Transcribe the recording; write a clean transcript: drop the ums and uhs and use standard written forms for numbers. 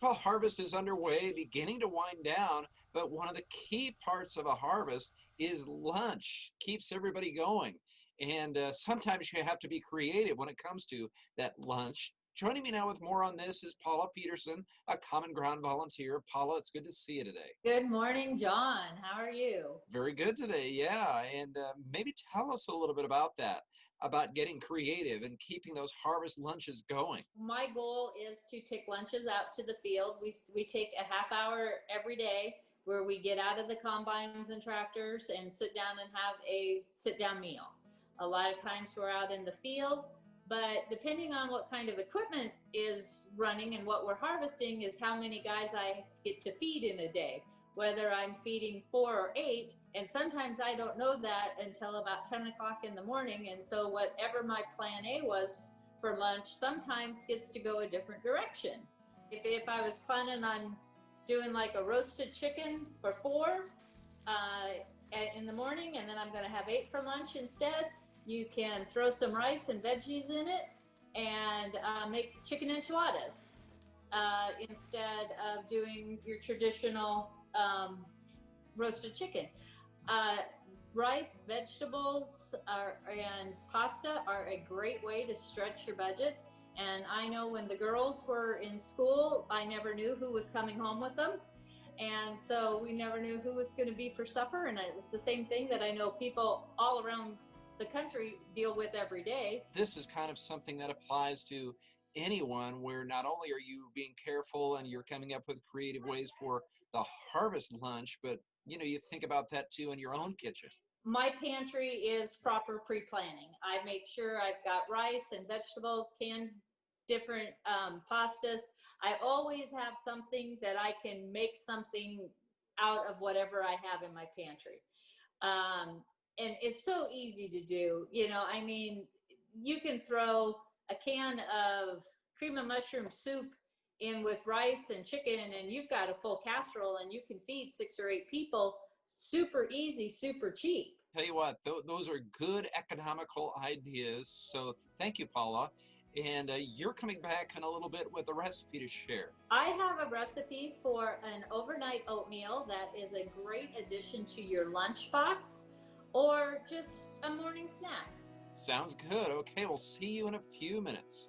Well, harvest is underway, beginning to wind down, but one of the key parts of a harvest is lunch. Keeps everybody going. And sometimes you have to be creative when it comes to that lunch. Joining me now with more on this is Paula Peterson, a Common Ground volunteer. Paula, it's good to see you today. Good morning, John. How are you? Very good today, yeah. And maybe tell us a little bit about that, about getting creative and keeping those harvest lunches going. My goal is to take lunches out to the field. We take a half hour every day where we get out of the combines and tractors and sit down and have a sit down meal. A lot of times we're out in the field, but depending on what kind of equipment is running and what we're harvesting is how many guys I get to feed in a day, whether I'm feeding 4 or 8. And sometimes I don't know that until about 10 o'clock in the morning. And so whatever my plan A was for lunch sometimes gets to go a different direction. If I was planning on doing like a roasted chicken for 4 in the morning, and then I'm going to have 8 for lunch instead, you can throw some rice and veggies in it and make chicken enchiladas instead of doing your traditional roasted chicken. Rice, vegetables, and pasta are a great way to stretch your budget. And I know when the girls were in school, I never knew who was coming home with them. And so we never knew who was going to be for supper. And it was the same thing that I know people all around the country deal with every day. This is kind of something that applies to anyone, where not only are you being careful and you're coming up with creative ways for the harvest lunch, but you think about that too in your own kitchen. My pantry is proper pre-planning. I make sure I've got rice and vegetables, canned different pastas. I always have something that I can make something out of whatever I have in my pantry. And it's so easy to do. I mean, you can throw a can of cream of mushroom soup in with rice and chicken, and you've got a full casserole, and you can feed 6 or 8 people. Super easy, super cheap. Tell you what, those are good economical ideas. So thank you, Paula. And you're coming back in a little bit with a recipe to share. I have a recipe for an overnight oatmeal that is a great addition to your lunchbox or just a morning snack. Sounds good. Okay, we'll see you in a few minutes.